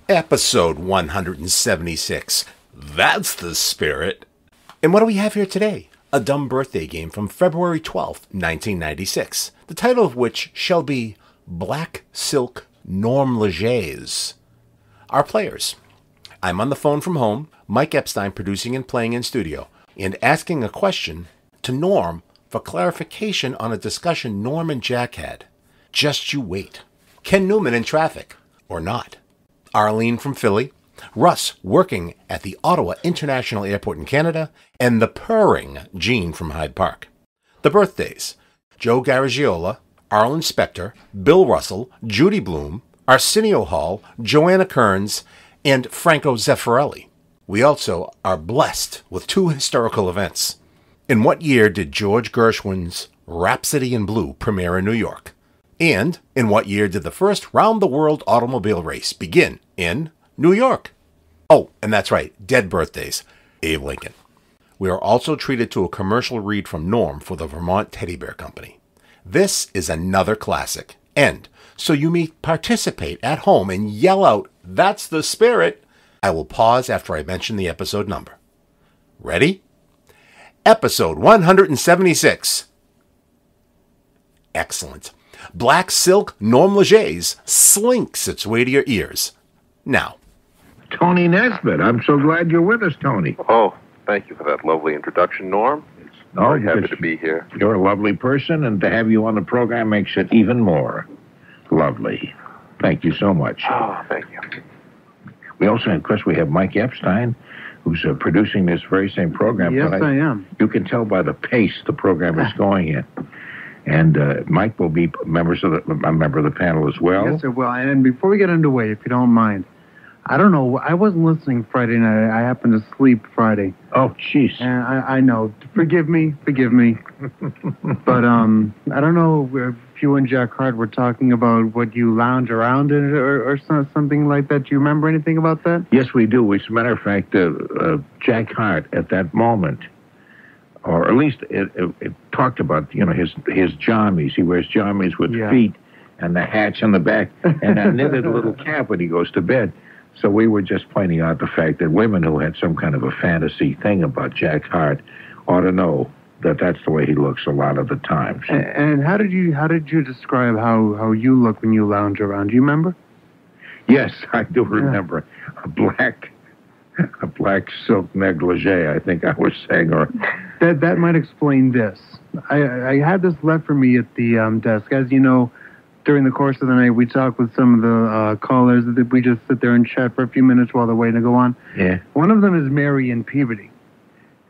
Episode 176. That's the spirit. And what do we have here today? A dumb birthday game from February 12th, 1996. The title of which shall be Black Silk Norm-ligées. Our players. I'm on the phone from home, Mike Epstein producing and playing in studio, and asking a question to Norm for clarification on a discussion Norm and Jack had. Just you wait. Ken Newman in traffic, or not. Arlene from Philly, Russ working at the Ottawa International Airport in Canada, and the purring Gene from Hyde Park. The birthdays: Joe Garagiola, Arlon Specter, Bill Russell, Judy Blume, Arsenio Hall, Joanna Kerns, and Franco Zeffirelli. We also are blessed with two historical events. In what year did George Gershwin's Rhapsody in Blue premiere in New York? And in what year did the first round-the-world automobile race begin in New York? Oh, and that's right, Dead Bdays, Abe Lincoln. We are also treated to a commercial read from Norm for the Vermont Teddy Bear Company. This is another classic, and so you may participate at home and yell out, "That's the spirit!" I will pause after I mention the episode number. Ready? Episode 176. Excellent. Black Silk Norm-ligées slinks its way to your ears. Now. Tony Nesbitt, I'm so glad you're with us, Tony. Oh, thank you for that lovely introduction, Norm. Very happy to be here. You're a lovely person, and to have you on the program makes it even more lovely. Thank you so much. Oh, thank you. We also, of course, we have Mike Epstein, who's producing this very same program. Yes, I am. You can tell by the pace the program is going in. And Mike will be a member of the panel as well. Yes, sir. Well, and before we get underway, if you don't mind, I don't know. I wasn't listening Friday night. I happened to sleep Friday. Oh, jeez. And I know. Forgive me. But I don't know if you and Jack Hart were talking about what you lounge around in or something like that. Do you remember anything about that? Yes, we do. As a matter of fact, Jack Hart at that moment, or at least it talked about, his jammies. He wears jammies with feet and the hatch on the back and a knitted little cap when he goes to bed. So we were just pointing out the fact that women who had some kind of a fantasy thing about Jack Hart ought to know that that's the way he looks a lot of the time. And how did you describe how you look when you lounge around? Do you remember? Yes, I do remember. A black silk negligee, I think I was saying, or that might explain this. I had this left for me at the desk. As you know, during the course of the night, we talk with some of the callers. That we just sit there and chat for a few minutes while they're waiting to go on. Yeah. One of them is Mary in Peabody.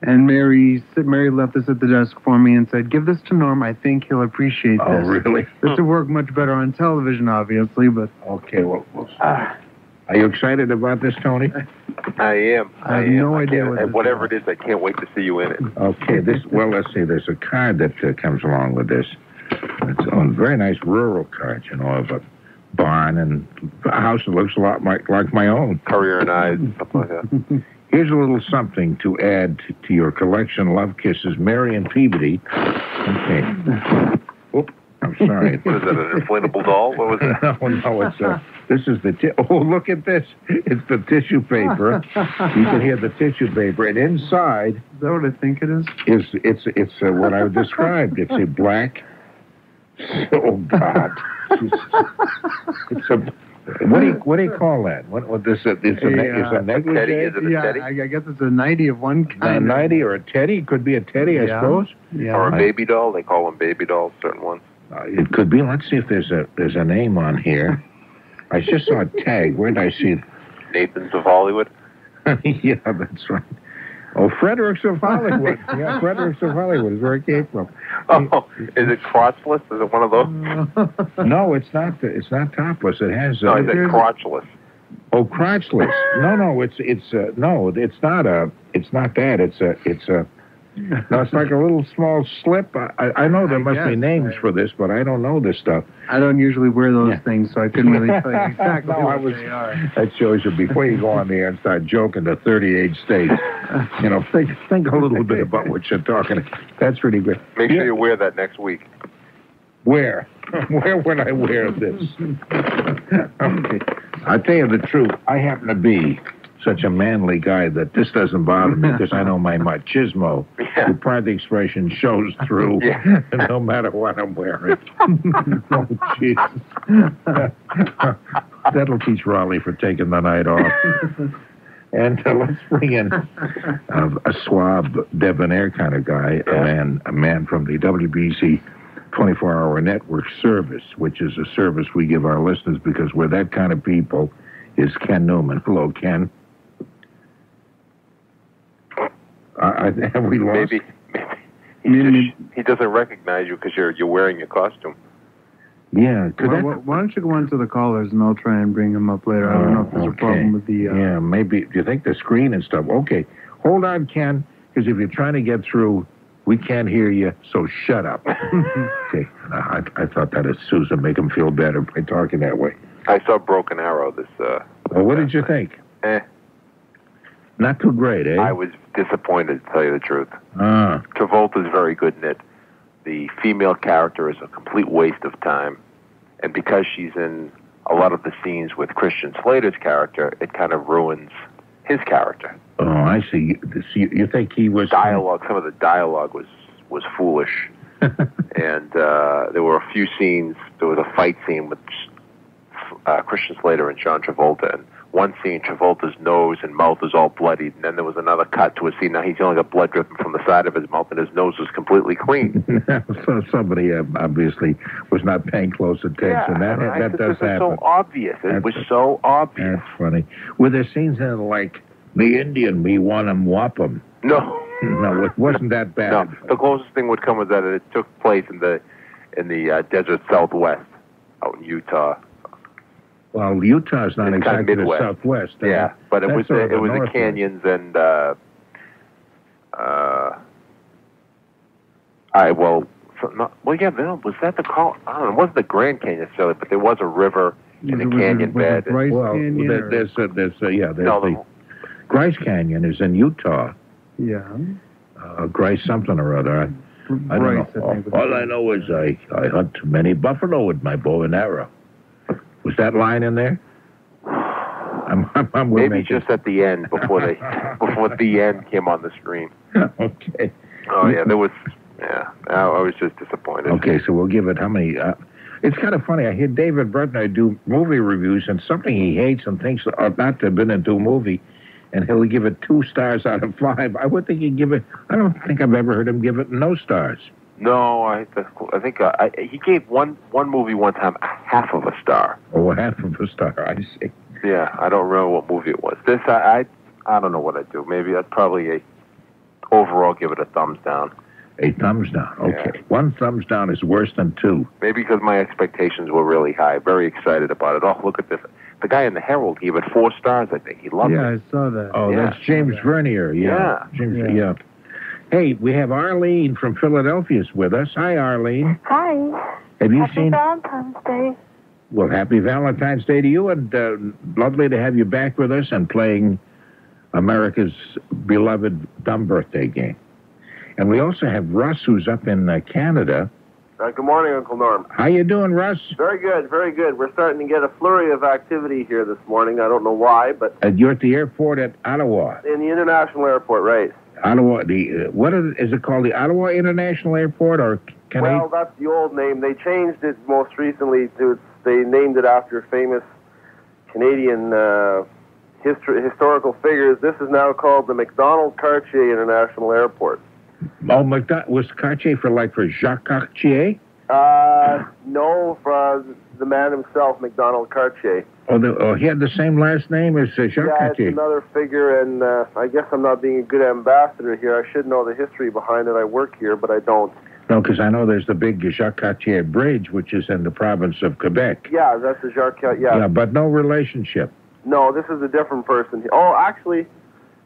And Mary left this at the desk for me and said, "Give this to Norm. I think he'll appreciate this." Oh, really? This would work much better on television, obviously, but... Okay, well are you excited about this, Tony? I am. I have no idea whatever it is, I can't wait to see you in it. Okay, let's see, there's a card that comes along with this. It's a very nice rural card, of a barn and a house that looks a lot like my own. Courier and I, something like that. Here's a little something to add to your collection. Love kisses, Mary and Peabody. Okay. Oop, I'm sorry. What is that, an inflatable doll? What was that? No, it's this is the oh, look at this. It's the tissue paper. You can hear the tissue paper, and inside... Is that what I think it is? It's what I described. It's a black... Oh, God. It's a... What do you call that? What this? It's a negligee. Teddy? Is it a teddy? I guess it's a nightie of one kind. A nightie or a teddy? It could be a teddy, I suppose. Yeah. Or a baby doll. They call them baby dolls, certain ones. It could be. Let's see if there's a name on here. I just saw a tag. Where did I see it? Nathan's of Hollywood. Yeah, that's right. Oh, Fredericks of Hollywood. Yeah, Fredericks of Hollywood is where it came from. Oh, is it crotchless? Is it one of those? No, it's not. It's not topless. It has. No, is it crotchless? Oh, crotchless. No, it's not it's not that. It's a. No, it's like a little small slip. I know there must be names for this, but I don't know this stuff. I don't usually wear those things, so I couldn't really tell you exactly what they are. That shows you before you go on the air and start joking to 38 states. Think a little bit about what you're talking about. That's really good. Make sure you wear that next week. Where? Where would I wear this? Okay. I tell you the truth, I happen to be such a manly guy that this doesn't bother me because I know my machismo, Yeah. who part of the expression shows through Yeah. no matter what I'm wearing. Oh, Jesus. That'll teach Raleigh for taking the night off. And let's bring in a suave, debonair kind of guy, a man from the WBC 24-hour network service, which is a service we give our listeners because we're that kind of people, is Ken Newman. Hello, Ken. Have we lost? Maybe he doesn't recognize you because you're wearing your costume. Yeah. Why don't you go on to the callers and I'll try and bring him up later. I don't know if there's a problem with the... Yeah, maybe. Do you think the screen and stuff? Okay. Hold on, Ken, because if you're trying to get through, we can't hear you, so shut up. Okay. I thought that'd Susan make him feel better by talking that way. I saw Broken Arrow this... Well, what did you think? Not too great, eh? I was disappointed, to tell you the truth. Travolta's very good in it. The female character is a complete waste of time. And because she's in a lot of the scenes with Christian Slater's character, it kind of ruins his character. Oh, I see. You think he was... Some of the dialogue was foolish. And there were a few scenes. There was a fight scene with Christian Slater and John Travolta, and one scene, Travolta's nose and mouth is all bloodied, and then there was another cut to a scene. Now he's only got blood dripping from the side of his mouth, and his nose was completely clean. So somebody obviously was not paying close attention. That does happen. It was so obvious. It was so obvious. That's funny. Were there scenes in it like, the Indian, we want him, whop him? No. No, it wasn't that bad. No, the closest thing would come was that it took place in the desert Southwest, out in Utah. Well, Utah's not exactly the Southwest. Yeah, but it was the canyons and was that the call? I don't know. It wasn't the Grand Canyon necessarily, but there was a river in the canyon bed. There's the Grice Canyon is in Utah. Yeah. Grice something or other. I don't know. All I know is I hunt many buffalo with my bow and arrow. Was that line in there? I'm maybe just at the end before the end came on the screen. Okay. Oh yeah, there was. Yeah, I was just disappointed. Okay, so we'll give it how many? It's kind of funny. I hear David Burton do movie reviews, and something he hates and thinks ought not to have been into a movie, and he'll give it 2 stars out of 5. I would think he'd give it. I don't think I've ever heard him give it no stars. No, I think he gave one movie one time half of a star. Oh, half of a star, I see. Yeah, I don't remember what movie it was. This, I don't know what I'd do. Maybe I'd probably overall give it a thumbs down. A thumbs down, okay. Yeah. 1 thumbs down is worse than 2. Maybe because my expectations were really high. Very excited about it. Oh, look at this. The guy in the Herald gave it 4 stars, I think. He loved it. Yeah, I saw that. Oh, yeah. That's James Vernier. Yeah. Yeah. Hey, we have Arlene from Philadelphia with us. Hi, Arlene. Hi. Have you Happy seen... Valentine's Day. Well, happy Valentine's Day to you, and lovely to have you back with us and playing America's beloved dumb birthday game. And we also have Russ, who's up in Canada. Good morning, Uncle Norm. How you doing, Russ? Very good, very good. We're starting to get a flurry of activity here this morning. I don't know why, but... You're at the airport at Ottawa. In the international airport, right. Ottawa, is it called the Ottawa International Airport, or Well, that's the old name. They changed it most recently they named it after famous Canadian historical figures. This is now called the Macdonald-Cartier International Airport. Oh, was Cartier for Jacques Cartier? No, for the man himself, Macdonald-Cartier. Oh, he had the same last name as Jacques Cartier? Yeah, it's another figure, and I guess I'm not being a good ambassador here. I should know the history behind it. I work here, but I don't. No, because I know there's the big Jacques Cartier Bridge, which is in the province of Quebec. Yeah, that's the Jacques Cartier, Yeah, but no relationship. No, this is a different person. Oh, actually,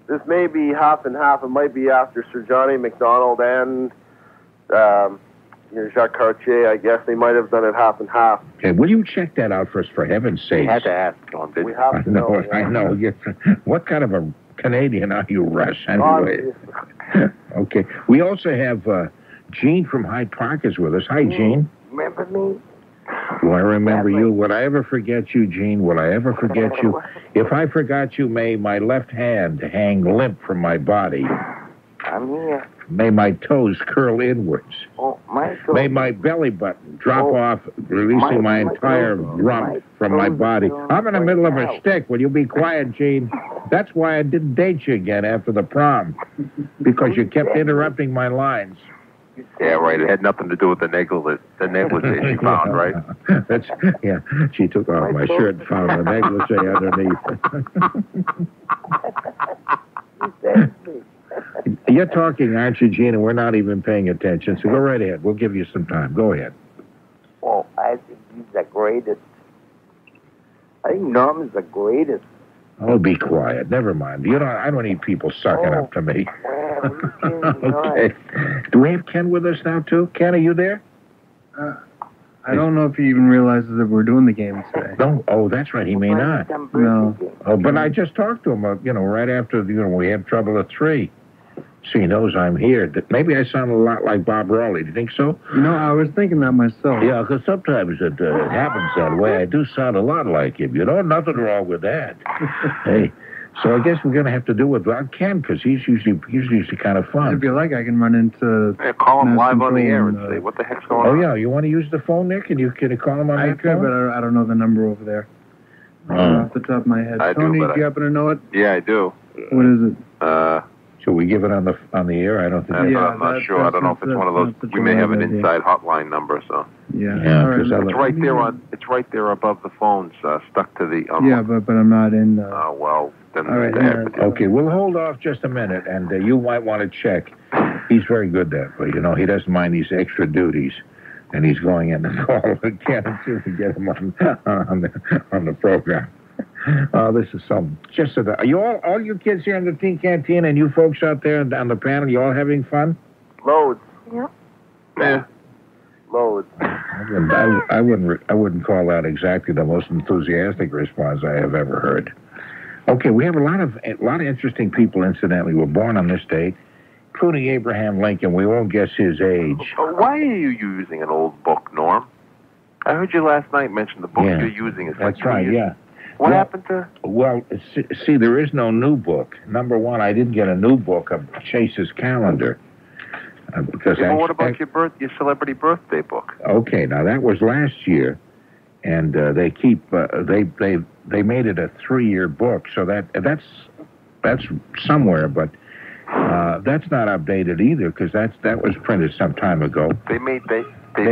this may be half and half. It might be after Sir Johnny MacDonald and Jacques Cartier. I guess they might have done it half and half. Okay, will you check that out first, for heaven's sake? We had to ask, John. We have to know. I know. What kind of a Canadian are you, Russ? Anyway. Okay. We also have Jean from Hyde Park is with us. Hi, Jean. Remember me? Do I remember you? Would I ever forget you, Gene? Would I ever forget you? If I forgot you, may my left hand hang limp from my body. I'm here. May my toes curl inwards. Oh, my toes. May my belly button drop off, releasing my entire rump from my body. I'm in the middle of a shtick. Will you be quiet, Gene? That's why I didn't date you again after the prom. Because you kept interrupting my lines. Yeah, right. It had nothing to do with the negligee she found, right? Yeah, she took off my shirt and found the negligee underneath. You're talking, aren't you, Gene? And we're not even paying attention, so go right ahead. We'll give you some time. Go ahead. Oh, I think he's the greatest. I think Norman's the greatest. Oh, be quiet. Never mind. I don't need people sucking up to me. Okay. Do we have Ken with us now, too? Ken, are you there? I don't know if he even realizes that we're doing the game today. No. Oh, that's right. He may not. No. Oh, but I just talked to him, right after, we had trouble at 3. So he knows I'm here. Maybe I sound a lot like Bob Raleigh. Do you think so? I was thinking that myself. Yeah, because sometimes it happens that way. I do sound a lot like him. Nothing wrong with that. Hey, so I guess we're going to have to do it without Ken, because he's usually kind of fun. If you like, I can run into... Yeah, call him live on the air and say, what the heck's going on? Oh, yeah, you want to use the phone, Nick? Can you call him on that phone? But I don't know the number over there. Off the top of my head. Tony, do you happen to know it? Yeah, I do. What is it? Should we give it on the air? I don't think. I'm not sure. I don't know if it's one of those. We may have an inside hotline number, so. Yeah. It's right there It's right there above the phones, stuck to the. Yeah, but I'm not in. Well, then. All right. Okay, we'll hold off just a minute, and you might want to check. He's very good that way. He doesn't mind these extra duties, and he's going in to call again as soon as we get him on the program. This is some. Are you all you kids here in the teen canteen and you folks out there on the panel? You all having fun? Loads. Yeah. Loads. I wouldn't call that exactly the most enthusiastic response I have ever heard. Okay, we have a lot of interesting people. Incidentally, were born on this date, including Abraham Lincoln. We won't guess his age. Why are you using an old book, Norm? I heard you last night mention the book you're using. That's right. Yeah. What happened to... Well, see, there is no new book. Number one, I didn't get a new book of Chase's calendar. What about your celebrity birthday book? Okay, now that was last year, and they keep they made it a 3-year book, so that's somewhere, but that's not updated either, because that was printed some time ago. They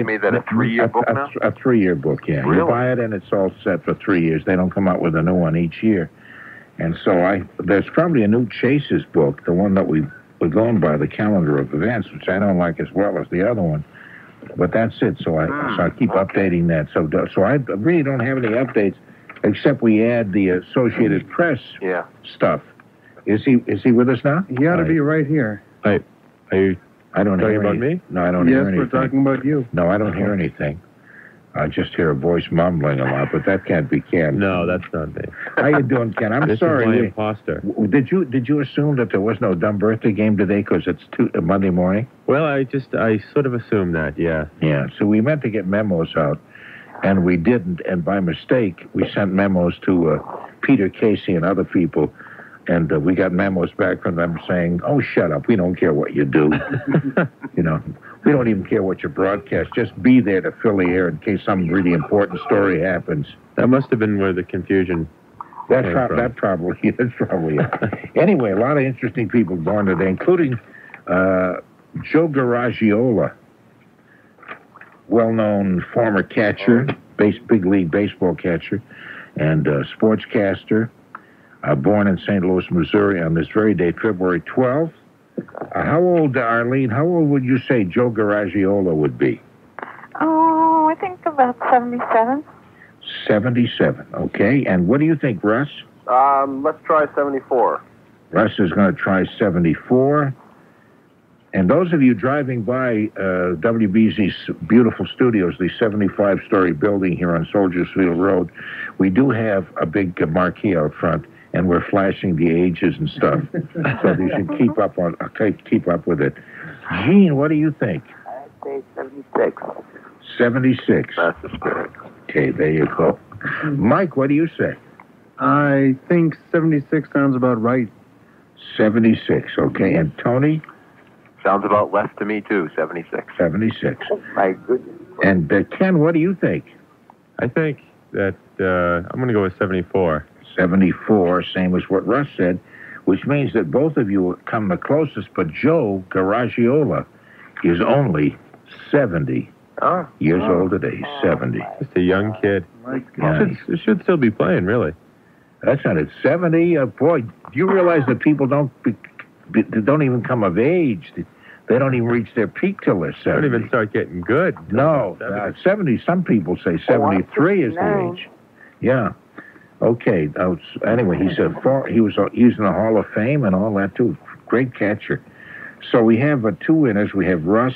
made that a 3-year book now? A 3-year book, yeah. Really? You buy it and it's all set for 3 years. They don't come out with a new one each year. And so there's probably a new Chase's book, the one that we're going by, the calendar of events, which I don't like as well as the other one. But that's it. So I keep updating that. So I really don't have any updates, except we add the Associated Press stuff. Is he with us now? He ought to be right here. I don't hear about me? No, I don't hear anything. Yes, we're talking about you. No, I don't hear anything. I just hear a voice mumbling a lot, but that can't be Ken. No, that's not me. How you doing, Ken? I'm sorry. This is my imposter. Did you assume that there was no dumb birthday game today because it's Monday morning? Well, I sort of assumed that, yeah. Yeah, so we meant to get memos out, and we didn't, and by mistake, we sent memos to Peter Casey and other people, and we got memos back from them saying, "Oh, shut up, we don't care what you do." We don't even care what you broadcast. Just be there to fill the air in case some really important story happens. That must have been where the confusion That's probably it. Anyway, a lot of interesting people born today, including Joe Garagiola, well-known former catcher, big league baseball catcher, and sportscaster, born in St. Louis, Missouri on this very day, February 12th. Arlene, how old would you say Joe Garagiola would be? Oh, I think about 77. 77, okay. And what do you think, Russ? Let's try 74. Russ is going to try 74. And those of you driving by WBZ's beautiful studios, the 75-story building here on Soldiers Field Road, we do have a big marquee out front, and we're flashing the ages and stuff. So you should keep up with it. Gene, what do you think? I'd say 76. 76. That's the spirit. Okay, there you go. Mike, what do you say? I think 76 sounds about right. 76, okay. And Tony? Sounds about left to me, too, 76. 76. My goodness. And Ken, what do you think? I think that I'm going to go with 74. 74, same as what Russ said, which means that both of you come the closest, but Joe Garagiola is only 70 years old today. 70. Just a young kid. Yeah. Should still be playing, really. That's not it. 70? Boy, do you realize that people don't even come of age? They don't even reach their peak till they're 70. Don't even start getting good. No, 70. Some people say 73 is the age. Yeah. Okay. Anyway, he's in the Hall of Fame and all that too. Great catcher. So we have two winners. We have Russ,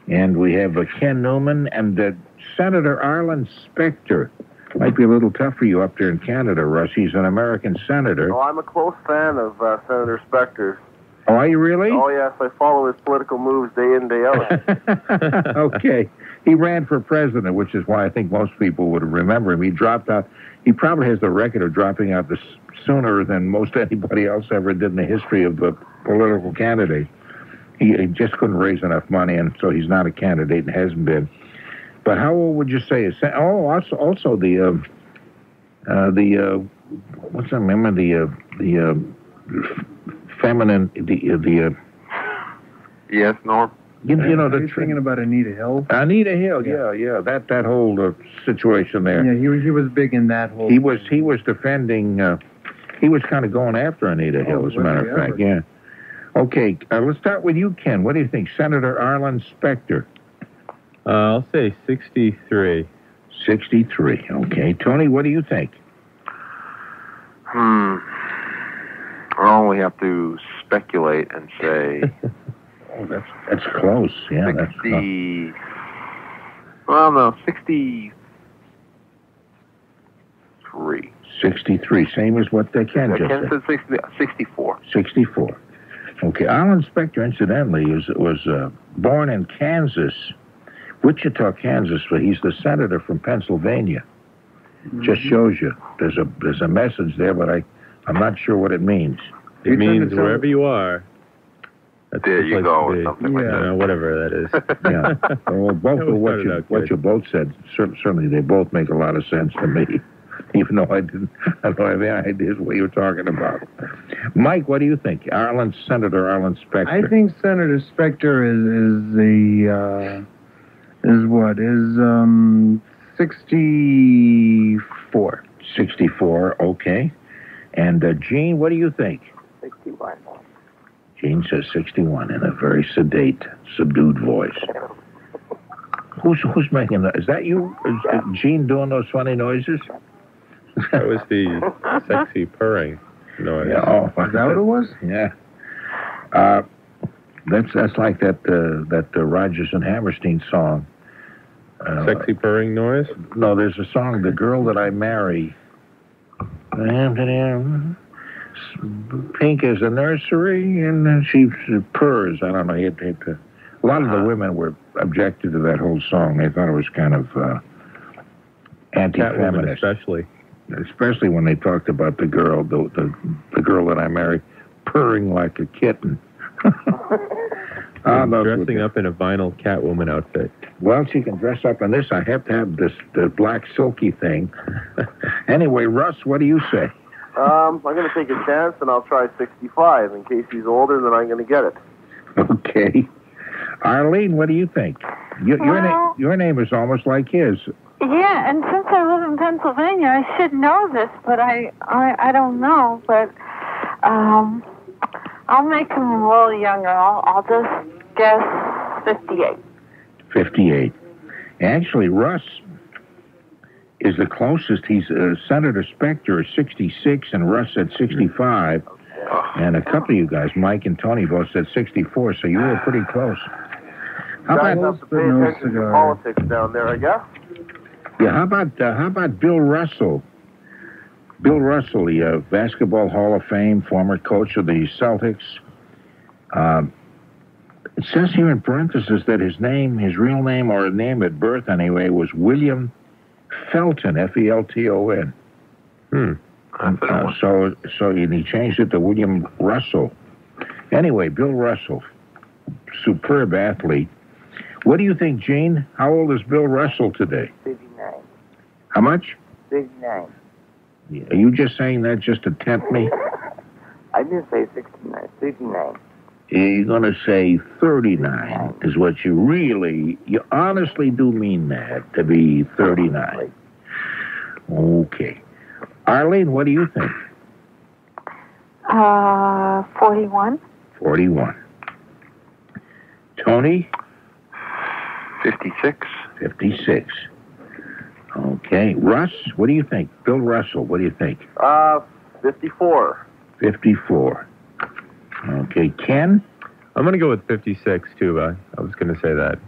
and we have Ken Newman, and Senator Arlon Specter. Might be a little tough for you up there in Canada, Russ. He's an American senator. Oh, I'm a close fan of Senator Specter. Oh, are you really? Oh, yes. I follow his political moves day in, day out. Okay. He ran for president, which is why I think most people would remember him. He dropped out. He probably has the record of dropping out sooner than most anybody else ever did in the history of the political candidate. He just couldn't raise enough money, and so he's not a candidate and hasn't been. But how old would you say? Also the what's that? Remember the feminine Yes, Norm. You know Are you thinking about Anita Hill? Anita Hill, yeah. That whole situation there. Yeah, he was big in that whole. He was defending. He was kind of going after Anita Hill, as a matter of fact. Yeah. Okay, let's start with you, Ken. What do you think, Senator Arlon Specter? I'll say 63. 63. Okay, Tony, what do you think? Well, we have to speculate and say. Oh, that's close. Yeah, 60. Well, no, 63. 63, same as what Ken just Ken said. said 64. 64. Okay, Arlon Specter, incidentally, was born in Kansas, Wichita, Kansas, but he's the senator from Pennsylvania. Just shows you. There's a message there, but I'm not sure what it means. It means wherever you are. There you go, or something like that. Whatever that is. Yeah. Well, both of what you both said, certainly they both make a lot of sense to me, even though I don't have any ideas what you're talking about. Mike, what do you think? Senator Arlon Specter. I think Senator Specter is 64. 64, okay. And Gene, what do you think? 61. Gene says 61 in a very sedate, subdued voice. Who's making that? Is that you? Is Gene doing those funny noises? That was the sexy purring noise. Yeah, Is that what it was? Yeah. That's like that Rodgers and Hammerstein song. Sexy purring noise? No, there's a song, The Girl That I Marry. Pink as a nursery, and she purrs. I don't know. A lot of the women were objected to that whole song. They thought it was kind of anti-feminist. Especially when they talked about the girl, the girl that I married, purring like a kitten. Dressing up in a vinyl Catwoman outfit. Well, she can dress up in this. I have to have the black silky thing. Anyway, Russ, what do you say? I'm going to take a chance, and I'll try 65. In case he's older, then I'm going to get it. Okay. Arlene, what do you think? Your name is almost like his. Yeah, and since I live in Pennsylvania, I should know this, but I don't know. But I'll make him a little younger. I'll just guess 58. 58. Actually, Russ is the closest. He's Senator Specter is 66, and Russ said 65. And a couple of you guys, Mike and Tony, both said 64, so you were pretty close. How about have to pay attention to politics down there, I guess? Yeah, how about Bill Russell? Bill Russell, the Basketball Hall of Fame, former coach of the Celtics. It says here in parentheses that his real name, or name at birth anyway, was William Felton, Felton. So he changed it to William Russell. Anyway, Bill Russell, superb athlete. What do you think, Gene? How old is Bill Russell today? 59. How much? 59. Are you just saying that just to tempt me? I didn't say 69. 59. You're going to say 39 is what you honestly do mean that, to be 39. Okay. Arlene, what do you think? 41. 41. Tony? 56. 56. Okay. Russ, what do you think? Bill Russell, what do you think? 54. 54. Okay. Ken? I'm going to go with 56, too. I was going to say that.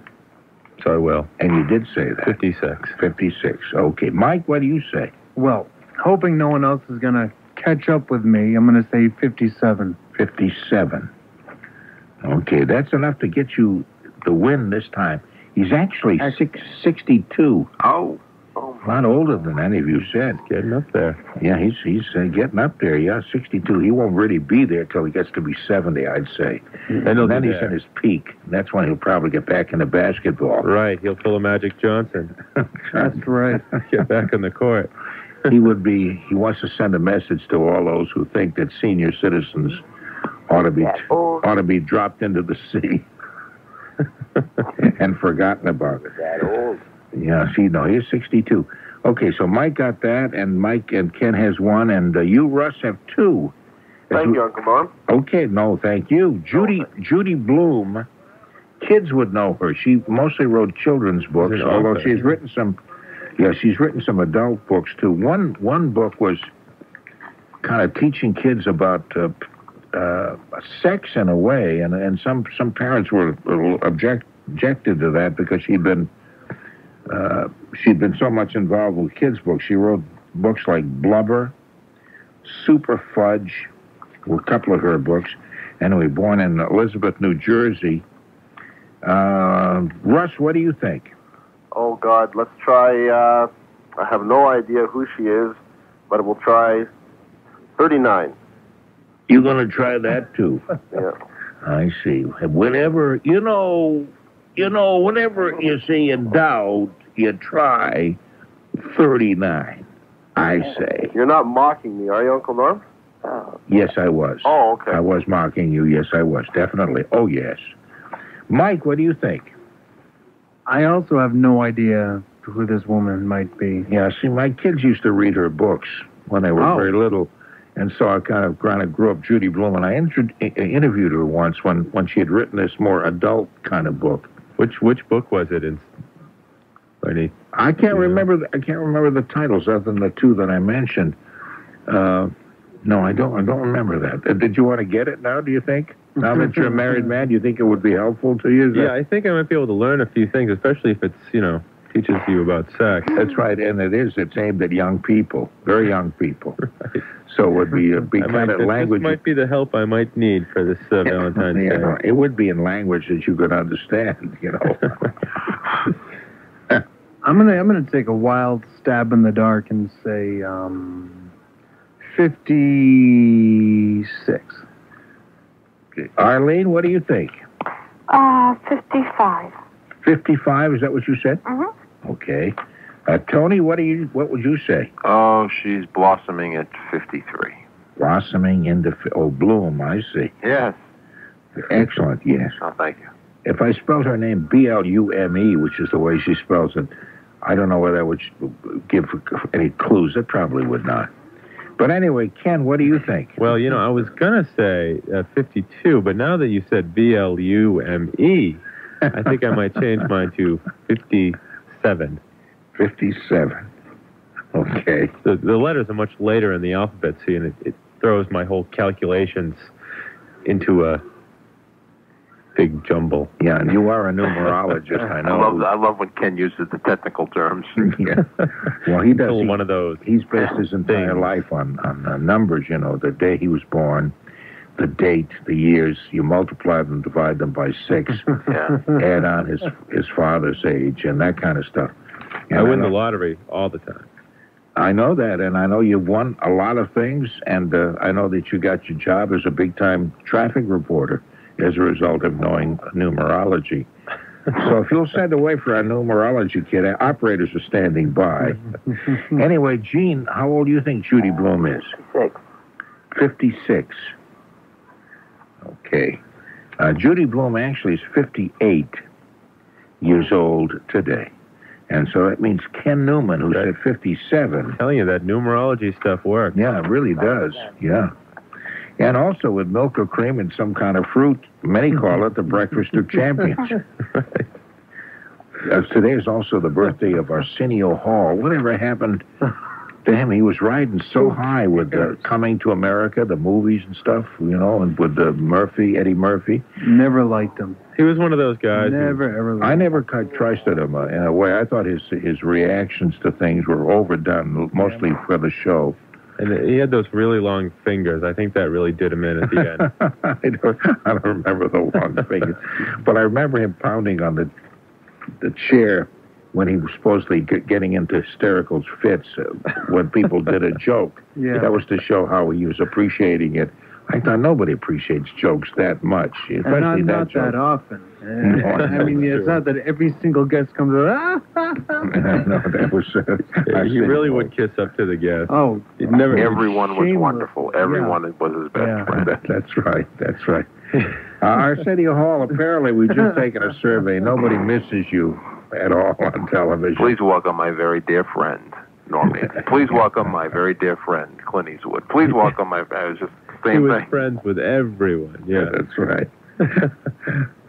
So I will. And you did say that. 56. 56. Okay. Mike, what do you say? Well, hoping no one else is going to catch up with me, I'm going to say 57. 57. Okay, that's enough to get you the win this time. He's actually 62. Oh. A lot older than any of you said. Getting up there. Yeah, he's getting up there. Yeah, 62. He won't really be there till he gets to be 70, I'd say. And then he's at his peak. That's when he'll probably get back into basketball. Right, he'll pull a Magic Johnson. That's right. Get back on the court. He wants to send a message to all those who think that senior citizens ought to be dropped into the sea and forgotten about. That old. Yeah, see, no, he's 62. Okay, so Mike got that, and Mike and Ken has one, and you, Russ, have two. Thank you, Uncle Norm. Okay, no, thank you. Judy Blume, kids would know her. She mostly wrote children's books, although she's written some adult books, too. One book was kind of teaching kids about sex in a way, and some parents were objected to that because she'd been so much involved with kids' books. She wrote books like Blubber, Super Fudge, were a couple of her books. Anyway, born in Elizabeth, New Jersey. Russ, what do you think? Oh, God, let's try, I have no idea who she is, but we'll try 39. You're going to try that, too? Yeah. I see. Whenever, whenever you see in doubt, you try 39, I say. You're not mocking me, are you, Uncle Norm? Yes, I was. Oh, okay. I was mocking you. Yes, I was. Definitely. Oh, yes. Mike, what do you think? I also have no idea who this woman might be. Yeah, see, my kids used to read her books when they were very little. And so I kind of grew up Judy Blume, and I interviewed her once when she had written this more adult kind of book. Which book was it? I can't remember the titles other than the two that I mentioned. No, I don't remember that. Did you want to get it now? Do you think? Now that you're a married man, do you think it would be helpful to you? Yeah, I think I might be able to learn a few things, especially if it's teaches you about sex. That's right, and it's aimed at young people, very young people. Right. So it would be kind of language. This might be the help I might need for this Valentine's Day. No, it would be in language that you could understand, I'm gonna take a wild stab in the dark and say 56. Okay. Arlene, what do you think? 55. 55, is that what you said? Mm-hmm. Okay. Tony, what would you say? Oh, she's blossoming at 53. Blossoming into Bloom, I see. Yes. Excellent, yes. Oh, thank you. If I spelled her name Blume, which is the way she spells it, I don't know whether that would give any clues. It probably would not. But anyway, Ken, what do you think? Well, I was going to say 52, but now that you said Blume, I think I might change mine to 57. 57. Okay. The letters are much later in the alphabet, see, and it throws my whole calculations into a big jumble. Yeah, and you are a numerologist, I know. I love when Ken uses the technical terms. Yeah. Well, he does. One of those. He's based his entire life on numbers, the day he was born, the date, the years. You multiply them, divide them by 6. Yeah. Add on his father's age and that kind of stuff. I win the lottery all the time. I know that, and I know you've won a lot of things, and I know that you got your job as a big-time traffic reporter as a result of knowing numerology. So if you'll send away for our numerology kit, our operators are standing by. Anyway, Gene, how old do you think Judy Blume is? 56. 56. Okay. Judy Blume actually is 58 years old today. And so that means Ken Newman, who's at 57. I'm telling you, that numerology stuff works. Yeah, it really does. Yeah. And also with milk or cream and some kind of fruit, many call it the breakfast of champions. Today is also the birthday of Arsenio Hall. Whatever happened to him? He was riding so high with Coming to America, the movies and stuff, you know, and with Eddie Murphy. Never liked him. He was one of those guys. I never trusted him in a way. I thought his reactions to things were overdone, mostly for the show. And he had those really long fingers. I think that really did him in at the end. I don't remember the long fingers. But I remember him pounding on the chair when he was supposedly getting into hysterical fits when people did a joke. Yeah. That was to show how he was appreciating it. I thought nobody appreciates jokes that much, especially not that often. I mean, it's not that every single guest comes out. No, that was. He really would kiss up to the guest. Oh, everyone was wonderful. Everyone was his best friend. That's right. That's right. Arsenio Hall. Apparently, we've just taken a survey. Nobody misses you at all on television. Please welcome my very dear friend, Norman. Please welcome my very dear friend, Clint Eastwood. Please welcome my. I was just. He was friends with everyone. Yeah, that's right.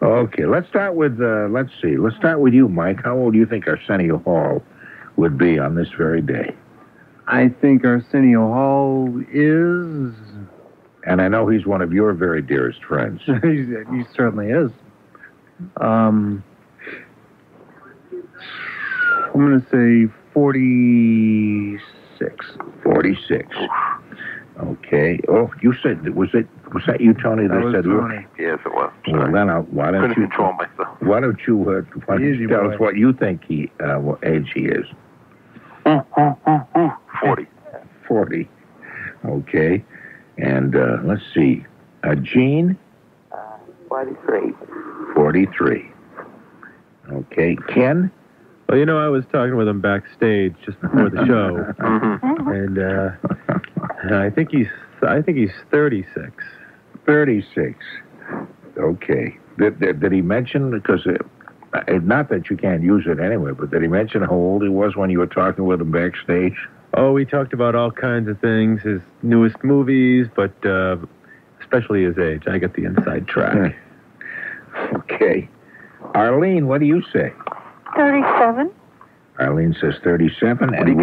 Okay, let's start with Let's start with you, Mike. How old do you think Arsenio Hall would be on this very day? I think Arsenio Hall is. And I know he's one of your very dearest friends. He certainly is. I'm going to say 46. 46. Okay. Oh, you said was that you, Tony? That was Tony. Yes, it was. Well, then why don't you control myself? Why don't you tell us what you think what age he is? 40. 40. Okay. And let's see, Gene. 43. 43. Okay, Ken. Well, you know, I was talking with him backstage just before the show, and I think he's 36. 36. Okay. Did he mention, because not that you can't use it anyway, but did he mention how old he was when you were talking with him backstage? Oh, we talked about all kinds of things, his newest movies, but especially his age. I get the inside track. Okay. Arlene, what do you say? 37. Arlene says 37. Would he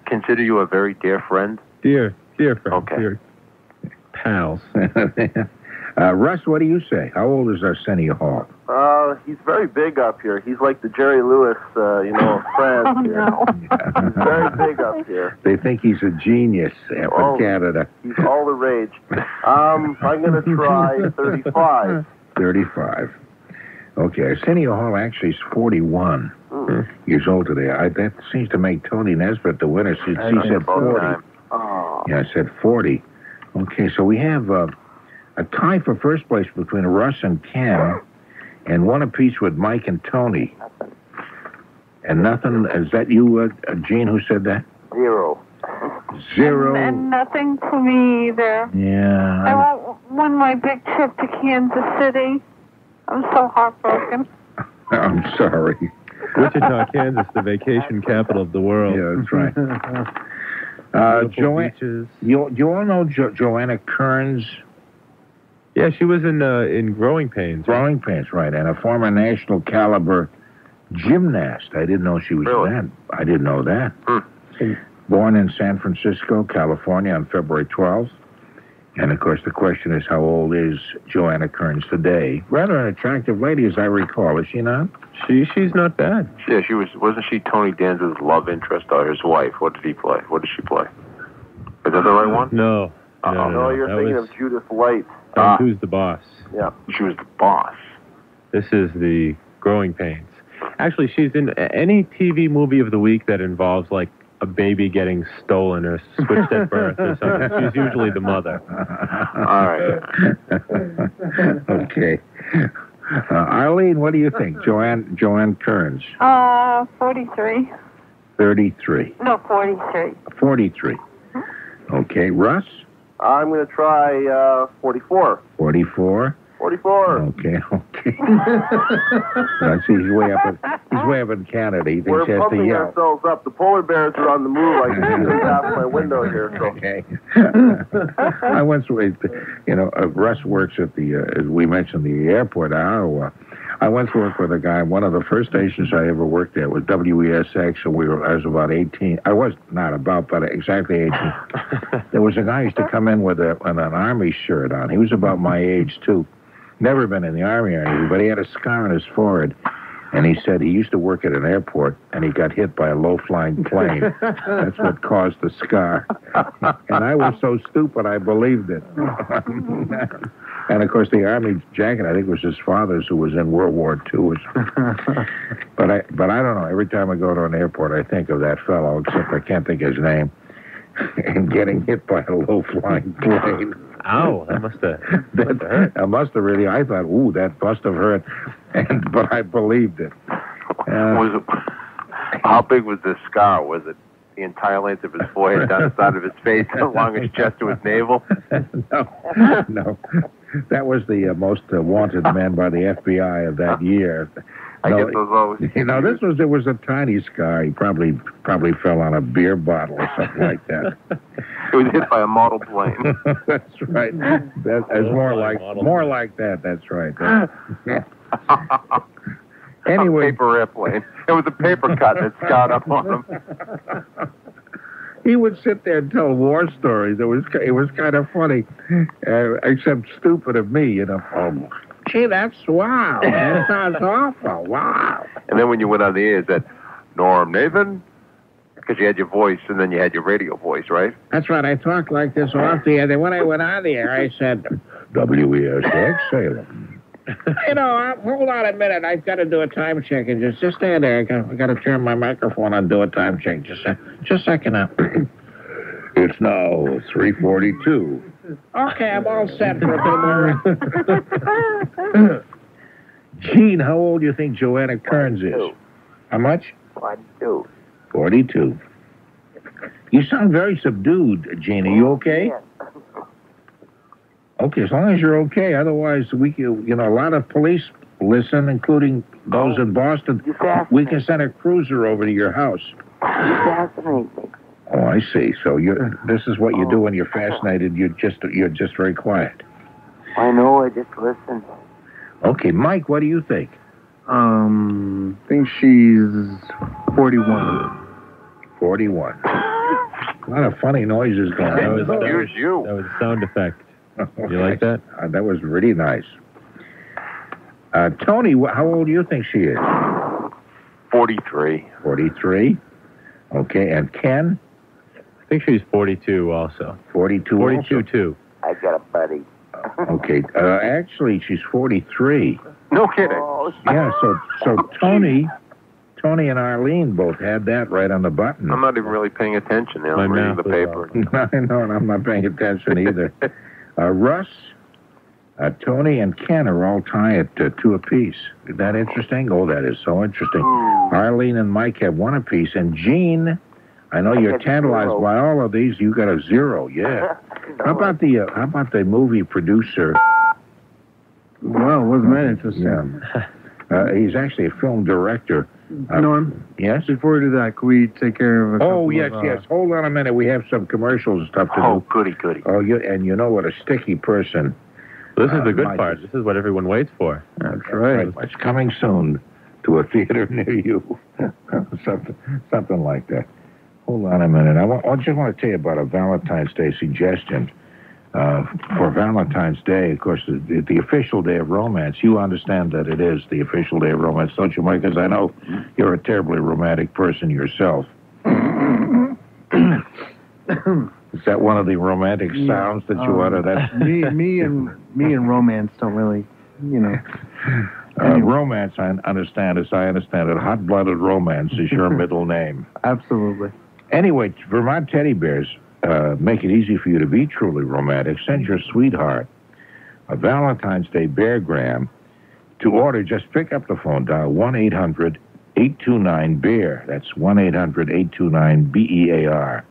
consider you a very dear friend? Dear friend. Okay. Dear pals. Russ, what do you say? How old is Arsenio Hall? He's very big up here. He's like the Jerry Lewis, of France. Oh, no. He's very big up here. They think he's a genius from Canada. He's all the rage. I'm going to try 35. 35. Okay, Arsenio Hall actually is 41 years old today. That seems to make Tony Nesbitt the winner. She said 40. Oh. Yeah, I said 40. Okay, so we have a tie for first place between Russ and Ken, and one apiece with Mike and Tony. And nothing. Is that you, Gene, who said that? 0. 0. And nothing for me either. Yeah. I won my big trip to Kansas City. I'm so heartbroken. I'm sorry. Wichita, Kansas, the vacation capital of the world. Yeah, that's right. Joanna, you all know Joanna Kerns? Yeah, she was in Growing Pains. Growing Pains, right, and a former national caliber gymnast. I didn't know she was that. I didn't know that. Born in San Francisco, California on February 12th. And, of course, the question is, how old is Joanna Kerns today? Rather an attractive lady, as I recall. Is she not? She's not bad. Yeah, she was. Wasn't she Tony Danza's love interest or his wife? What did he play? What did she play? Is that the right one? No. No, you're thinking of Judith Light. Who's the boss? Yeah. She was the boss. This is the Growing Pains. Actually, she's in any TV movie of the week that involves, like, a baby getting stolen or switched at birth or something. She's usually the mother. All right. Okay. Arlene, what do you think? Joanna Kerns. 43. 33. No, 43. 43. Okay. Russ? I'm going to try 44. 44. 44. Okay. That's he's way up in Canada. He thinks We're he has to pumping yell. ourselves up. The polar bears are on the move. I can see them past my window here. So. Okay. I once, Russ works at the, as we mentioned, the airport at Ottawa. I once worked with a guy. One of the first stations I ever worked at was WESX, and I was about 18. I was not about, but exactly 18. There was a guy who used to come in with an army shirt on. He was about my age, too. Never been in the army or anything, but he had a scar on his forehead. And he said he used to work at an airport, and he got hit by a low-flying plane. That's what caused the scar. And I was so stupid, I believed it. And, of course, the army jacket, I think, was his father's, who was in World War II. But I don't know. Every time I go to an airport, I think of that fellow, except I can't think of his name, and getting hit by a low-flying plane. Ow, that must have hurt. That must have really, I thought, ooh, that must have hurt. But I believed it. How big was this scar? Was it the entire length of his forehead, down the side of his face, along his chest to his navel? No. That was the most wanted man by the FBI of that year. I get those always. It was a tiny scar. He probably fell on a beer bottle or something like that. It was hit by a model plane. That's right. That's more like that. That's right. Anyway, a paper airplane. It was a paper cut that scarred up on him. He would sit there and tell war stories. It was kind of funny, except stupid of me, Oh, gee, that's wow. That sounds awful. Wow. And then when you went on the air, is that Norm Nathan? Because you had your voice and then you had your radio voice, right? That's right. I talked like this off the air. Then when I went on the air, I said, WESX Salem. Hold on a minute. I've got to do a time check. And just stand there. I got to turn my microphone on and do a time check. Just a second now. It's now 3:42. Okay, I'm all set for a bit more. Gene, how old do you think Joanna Kerns is? How much? 42. 42. You sound very subdued, Gene. Are you okay? Yeah. Okay, as long as you're okay. Otherwise, a lot of police listen, including those in Boston. We can send a cruiser over to your house. You fascinate me. Oh, I see. So this is what you do when you're fascinated. You're just very quiet. I know. I just listen. Okay, Mike, what do you think? I think she's 41. 41. A lot of funny noises going on. That was a sound effect. You like that? That was really nice. Tony, how old do you think she is? 43. 43. Okay, and Ken? I think she's 42 also. 42 42 also? too. I got a buddy. Okay, actually, she's 43. No kidding. Oh, Yeah, so Tony and Arlene both had that right on the button. I'm not even really paying attention now. My I'm reading math the was paper. I know, and I'm not paying attention either. Russ, Tony, and Ken are all tied at 2 apiece. Is that interesting? Oh, that is so interesting. Arlene and Mike have 1 apiece, and Gene, I know you're tantalized by all of these. You got a 0, yeah. How about the movie producer? Well, wasn't that interesting? Yeah. He's actually a film director. Norm? Yes? Before we do that, can we take care of a couple Yes. Hold on a minute. We have some commercials and stuff to do. Oh, goody. Oh, and you know what a sticky person. This is the good Mike part. This is what everyone waits for. That's right. It's coming soon to a theater near you. something like that. Hold on a minute. I just want to tell you about a Valentine's Day suggestion. For Valentine's Day, of course, the official day of romance. You understand that it is the official day of romance, don't you, Mike? Because I know you're a terribly romantic person yourself. Is that one of the romantic sounds that you utter? That me and romance don't really, Romance, I understand, as I understand it, hot-blooded romance is your middle name. Absolutely. Anyway, Vermont teddy bears make it easy for you to be truly romantic. Send your sweetheart a Valentine's Day beargram. To order, just pick up the phone, dial 1-800-829-BEAR. That's 1-800-829-BEAR.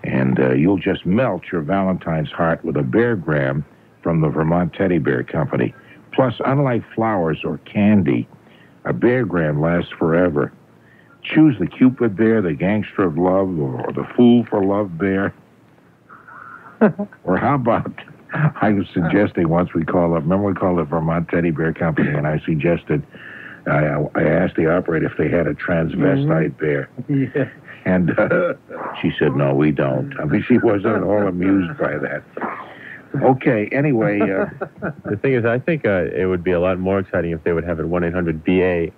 And you'll just melt your Valentine's heart with a beargram from the Vermont Teddy Bear Company. Plus, unlike flowers or candy, a beargram lasts forever. Choose the Cupid bear, the gangster of love, or the fool for love bear. Or how about, I was suggesting once we called up, remember we called the Vermont Teddy Bear Company, and I suggested, I asked the operator if they had a transvestite bear. Yeah. And she said, no, we don't. I mean, she wasn't at all amused by that. Okay, anyway. The thing is, I think it would be a lot more exciting if they would have it 1-800-BARE,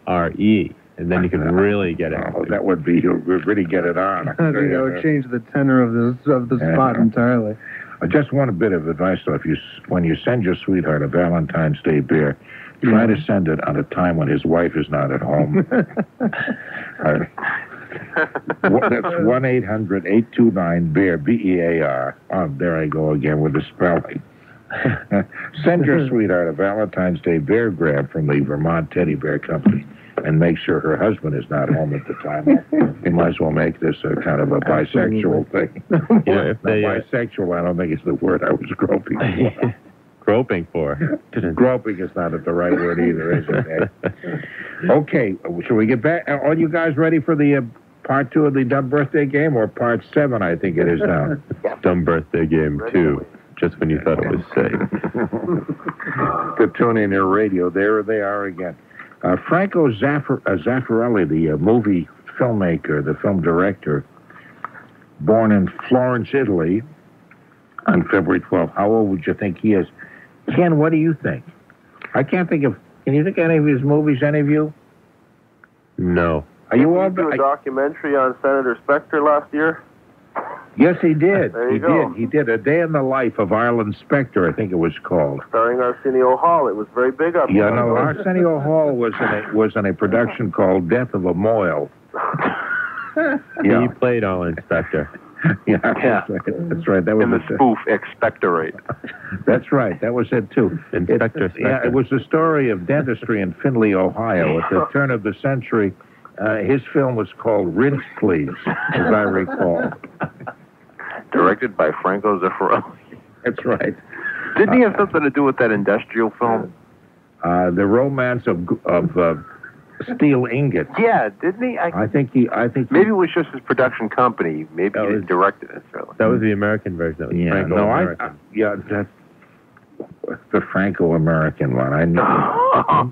and then you could really get it. Oh, that would be, you'd really get it on. I think that would change the tenor of the spot entirely. Just one bit of advice, though. When you send your sweetheart a Valentine's Day bear, try to send it on a time when his wife is not at home. That's 1-800-829-BEAR, B-E-A-R. Oh, there I go again with the spelling. Send your sweetheart a Valentine's Day beargram from the Vermont Teddy Bear Company, and make sure her husband is not home at the time. You might as well make this a kind of a bisexual thing. If they, bisexual, I don't think is the word I was groping for. Groping for. Groping is not the right word either, is it? Okay, shall we get back? Are you guys ready for the part 2 of the Dumb Birthday Game, or part 7, I think it is now? Dumb Birthday Game 2, just when you thought it was safe. To tune in your radio, there they are again. Franco Zeffirelli, the movie filmmaker, the film director, born in Florence, Italy, on February 12th. How old would you think he is? Ken, what do you think? I can't think of... Can you think of any of his movies, any of you? No. Are you all... Did he do a documentary on Senator Specter last year? Yes, he did. There you go. He did. A Day in the Life of Arlon Specter, I think it was called. Starring Arsenio Hall. It was very big up Yeah, there. no, Arsenio Hall was in a production called Death of a Moil. He played Arlon Specter. Yeah, that's right. That was in the spoof Expectorate. That's right. That was it too. Inspector Specter. Yeah, it was the story of dentistry in Findlay, Ohio, at the turn of the century. His film was called Rinse Please, as I recall. Directed by Franco Zeffirelli. That's right. Didn't he have something to do with that industrial film? The Romance of Steel Ingots. Yeah, didn't he? I think maybe it was just his production company. Maybe he didn't direct it necessarily. That was the American version. That was Franco American. That's the Franco-American one.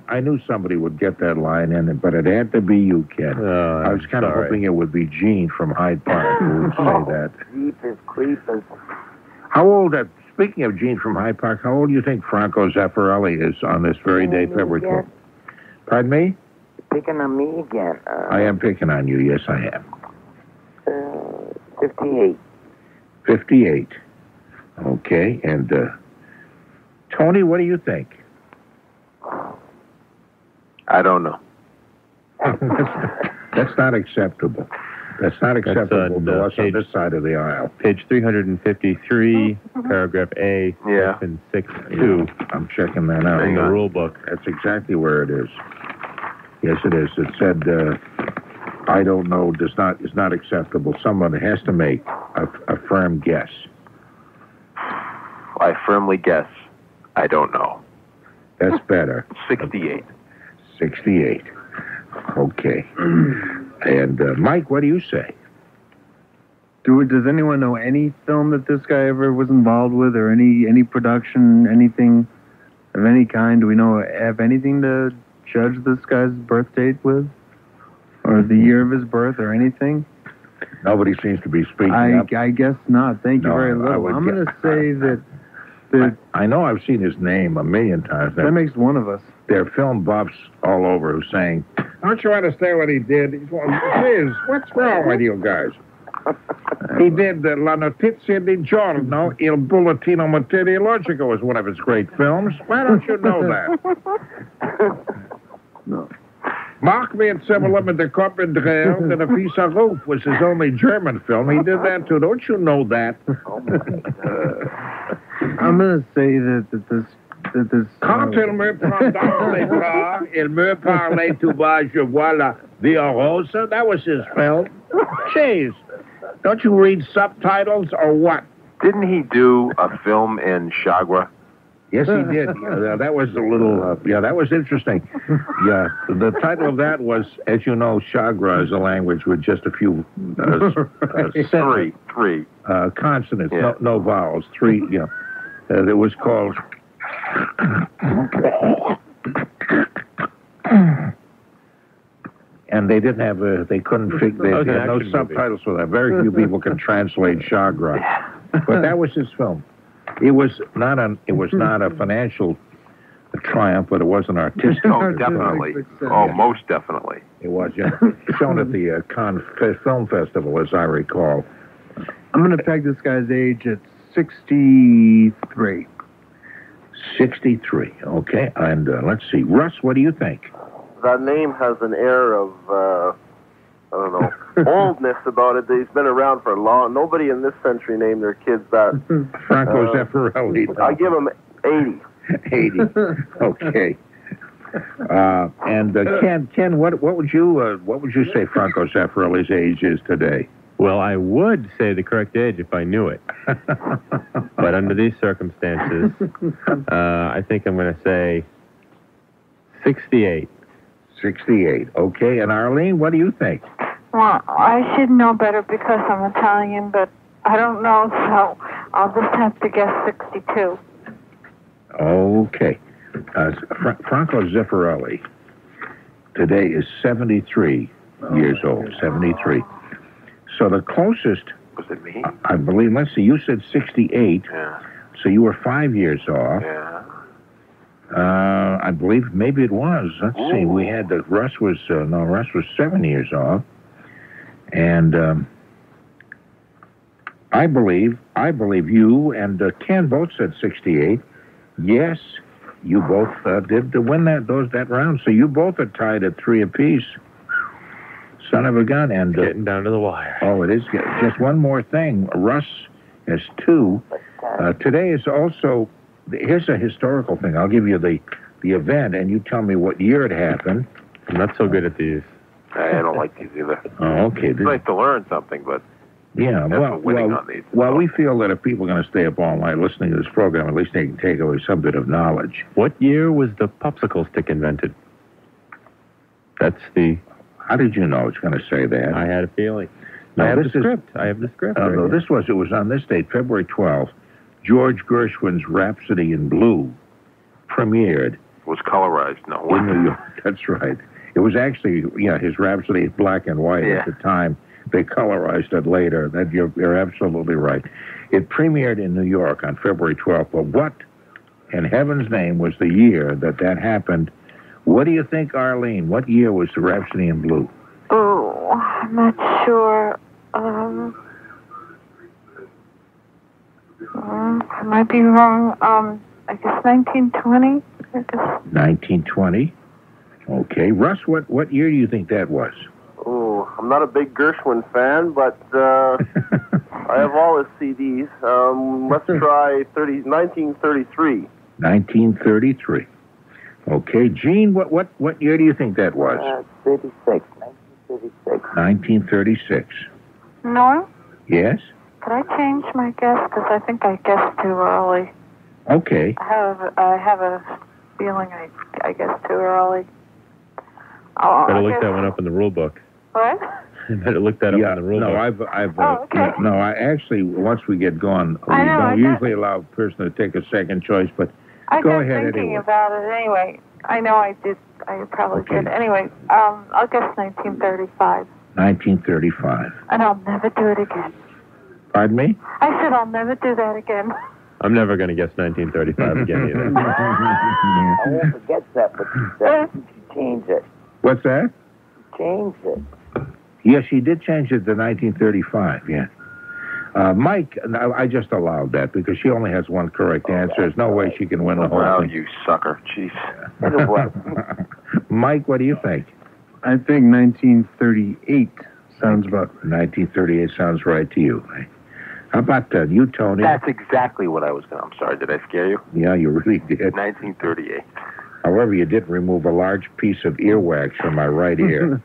I knew somebody would get that line in it, but it had to be you, Ken. I was kind of hoping it would be Gene from Hyde Park who would say that. Jeepers creepers. How old, speaking of Gene from Hyde Park, how old do you think Franco Zeffirelli is on this very day, February 12th? Pardon me? Picking on me again. I am picking on you, yes I am. 58. 58. Okay, and Tony, what do you think? I don't know. That's not acceptable. That's not acceptable to us on this side of the aisle. Page 353, paragraph A, section 6-2. I'm checking that out. In the rule book. That's exactly where it is. Yes, it is. It said, I don't know, is not acceptable. Someone has to make a firm guess. I firmly guess I don't know. That's better. 68. 68. Okay. And Mike, what do you say? Does anyone know any film that this guy ever was involved with, or any production, anything of any kind? Do we have anything to judge this guy's birth date with, or the year of his birth, or anything? Nobody seems to be speaking up. I guess not. Thank you very little. I'm going to say that I know I've seen his name a million times. That makes one of us. There are film buffs all over who's saying, don't you understand what he did? What's wrong with you guys? He did La Notizia di Giorno, Il Bullettino Meteorologico was one of his great films. Why don't you know that? No. Mark me at 7-Eleven de Carpenter, and A Piece of Roof was his only German film. He did that too. Don't you know that? I'm going to say that this. Quand il me prend dans les bras, il me parlait tout bas, je vois la vie en rose. That was his film. Jeez. Don't you read subtitles or what? Didn't he do a film in Chagrin? Yes, he did. Yeah, that was a little, that was interesting. Yeah, the title of that was, as you know, Chagrin is a language with just a few three consonants, no vowels, three, it was called... And they didn't have they couldn't figure, they had no subtitles for that. Very few people can translate Chagrin. But that was his film. It was not a financial triumph, but it was an artistic. Oh, definitely. Most definitely. It was, shown at the Cannes Film Festival, as I recall. I'm going to peg this guy's age at 63. 63, okay. And let's see. Russ, what do you think? That name has an air of, oldness about it. He's been around for long. Nobody in this century named their kids that. Franco Zeffirelli. No. I give him 80. 80. Okay. And Ken, what would you say Franco Zeffirelli's age is today? Well, I would say the correct age if I knew it. But under these circumstances, I think I'm going to say 68. 68. Okay. And Arlene, what do you think? Well, I should know better because I'm Italian, but I don't know, so I'll just have to guess 62. Okay. Franco Zeffirelli today is 73 years old. 73. So the closest... Was it me? I believe, let's see, you said 68. Yeah. So you were 5 years off. Yeah. I believe maybe it was. Let's see. We had Russ was 7 years off. And I believe you and Ken both said 68. Yes, you both did win that round. So you both are tied at 3 apiece. Son of a gun. And getting down to the wire. Oh, it is. Just one more thing. Russ has 2. Today is also, here's a historical thing. I'll give you the event, and you tell me what year it happened. I'm not so good at these. I don't like these either. Oh, okay. It's nice to learn something, but yeah, well, we feel that if people are going to stay up all night listening to this program, at least they can take away some bit of knowledge. What year was the popsicle stick invented? That's the... How did you know it's going to say that? I had a feeling. I have the script. No, it was on this date, February 12th. George Gershwin's Rhapsody in Blue premiered. Was colorized, no. In New York, that's right. It was actually, his Rhapsody is black and white at the time. They colorized it later. That you're absolutely right. It premiered in New York on February 12th. But what, in heaven's name, was the year that happened? What do you think, Arlene? What year was the Rhapsody in Blue? Oh, I'm not sure. I might be wrong. I guess 1920. 1920. Okay. Russ, what year do you think that was? Oh, I'm not a big Gershwin fan, but I have all his CDs. Let's try 1933. 1933. Okay, Gene, what year do you think that was? 1936. No? Yes? Could I change my guess? Because I think I guessed too early. Okay. I have a feeling I guessed too early. Better look that one up in the rule book. What? Better look that up in the rule book. Okay. No, I actually, once we get going, we don't usually allow a person to take a second choice, but go ahead anyway. Thinking about it anyway. I know I did. I probably did. Anyway, I'll guess 1935. 1935. And I'll never do it again. Pardon me? I said I'll never do that again. I'm never going to guess 1935 again either. I won't forget that, but she changed it. What's that? She changed it. Yes, she did change it to 1935, yeah. Mike, I just allowed that because she only has one correct answer. There's no way she can win the whole Wow, thing. you sucker. Jeez. Mike, what do you think? I think 1938 sounds about right. 1938 sounds right to you. How about you, Tony? That's exactly what I was going to... I'm sorry, did I scare you? Yeah, you really did. 1938. However, you did remove a large piece of earwax from my right ear.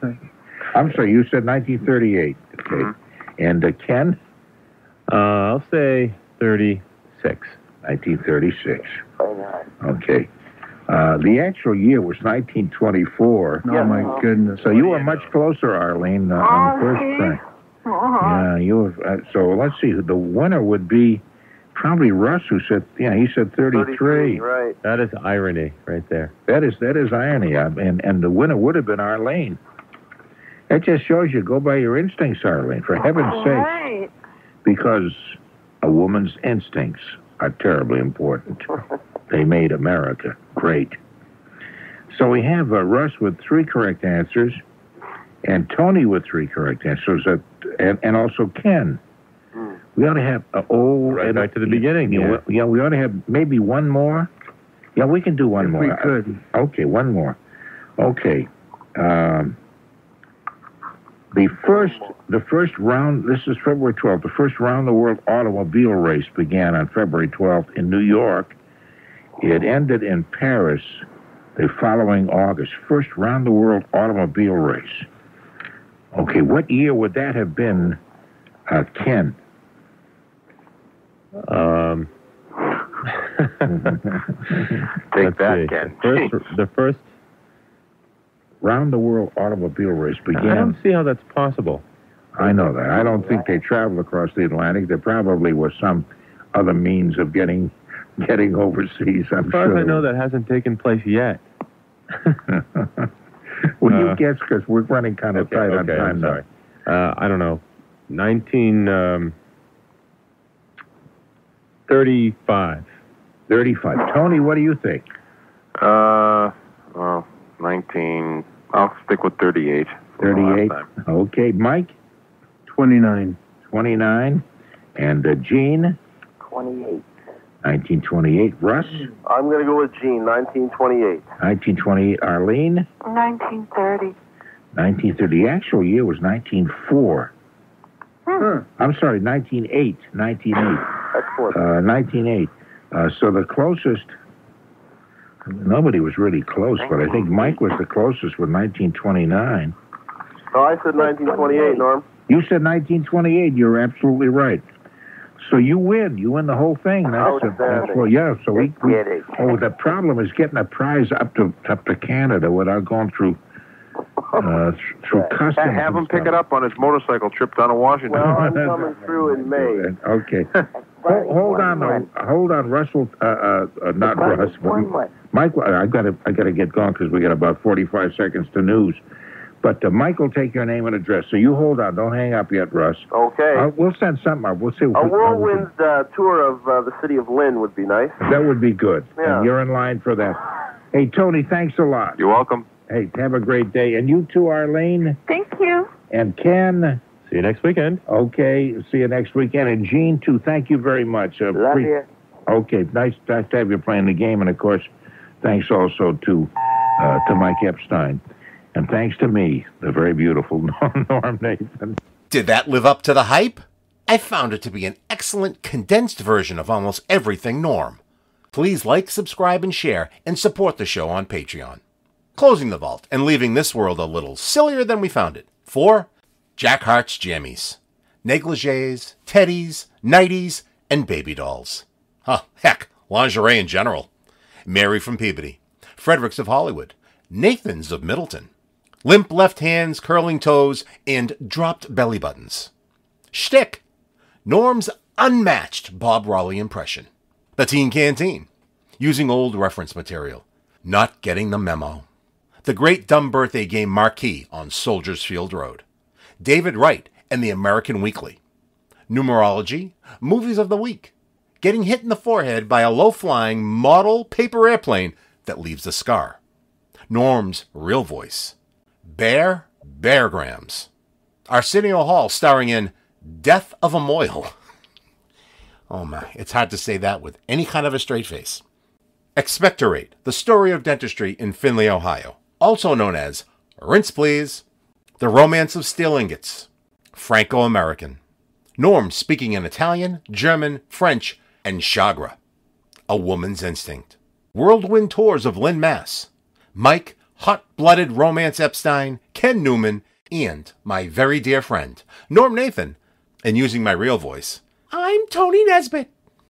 I'm sorry, you said 1938. Okay. Mm-hmm. And Ken? I'll say 36. 1936. Okay. The actual year was 1924. Oh, my goodness. So you were much closer, Arlene, on the first time. Yeah, you were. So let's see. The winner would be probably Russ, who said, he said 33. Right. That is irony right there. That is irony. And the winner would have been Arlene. That just shows you, go by your instincts, Arlene, for heaven's sake. Right. Because a woman's instincts are terribly important. They made America great. So we have Russ with 3 correct answers, and Tony with 3 correct answers, and also Ken. We ought to have right back to the beginning. Yeah, we ought to have maybe one more. Yeah, we can do one more. We could. Okay, one more. Okay. The first round, this is February 12th, the first round-the-world automobile race began on February 12th in New York. It ended in Paris the following August. First round-the-world automobile race. Okay, what year would that have been, Ken? Take that, Ken. The first round-the-world automobile race began. I don't see how that's possible. I know that. I don't think they traveled across the Atlantic. There probably was some other means of getting overseas, I'm As far sure. as I know, that hasn't taken place yet. Will you guess? Because we're running kind of tight on time I'm sorry. I don't know. 1935. 35. Tony, what do you think? Well, 19... I'll stick with 38. 38. Okay, Mike? 29. 29. And Gene? 28. 1928. Russ? I'm going to go with Gene, 1928. 1928. Arlene? 1930. 1930. The actual year was 1904. I'm sorry, 1908. 1908. Excellent. 1908. So the closest... Nobody was really close, but I think Mike was the closest with 1929. Oh, I said 1928, Norm. You said 1928. You're absolutely right. So you win. You win the whole thing. Well, yeah. So we the problem is getting a prize up to Canada without going through customs. Have him pick it up on his motorcycle trip down to Washington. Well, I'm coming through in May. Okay. Hold on, Russell. Not Russ. Mike, I gotta get going because we got about 45 seconds to news. But Mike will take your name and address. So you hold on. Don't hang up yet, Russ. Okay. We'll send something up. We'll see. A whirlwind tour of the city of Lynn would be nice. That would be good. Yeah. And you're in line for that. Hey, Tony, thanks a lot. You're welcome. Hey, have a great day. And you too, Arlene. Thank you. And Ken. See you next weekend. Okay, see you next weekend. And Gene, too, thank you very much. Love you. Okay, nice to have you playing the game. And, of course, thanks also to Mike Epstein. And thanks to me, the very beautiful Norm Nathan. Did that live up to the hype? I found it to be an excellent condensed version of almost everything Norm. Please like, subscribe, and share, and support the show on Patreon. Closing the vault and leaving this world a little sillier than we found it. 4. Jack Hart's Jammies. Negligees, teddies, nighties, and baby dolls. Heck, lingerie in general. Mary from Peabody. Fredericks of Hollywood. Nathans of Middleton. Limp left hands, curling toes, and dropped belly buttons. Shtick. Norm's unmatched Bob Raleigh impression. The Teen Canteen. Using old reference material. Not getting the memo. The Great Dumb Birthday Game Marquee on Soldiers Field Road. David Wright and the American Weekly. Numerology. Movies of the Week. Getting hit in the forehead by a low-flying model paper airplane that leaves a scar. Norm's real voice. Beargrams. Arsenio Hall starring in Death of a Moil. Oh my, it's hard to say that with any kind of a straight face. Expectorate, the story of dentistry in Findlay, Ohio. Also known as Rinse Please, The Romance of Steel Ingots, Franco-American. Norm speaking in Italian, German, French, and Chagra. A Woman's Instinct. Whirlwind Tours of Lynn, Mass. Mike, Hot-Blooded Romance Epstein, Ken Newman, and my very dear friend, Norm Nathan. And using my real voice, I'm Tony Nesbitt.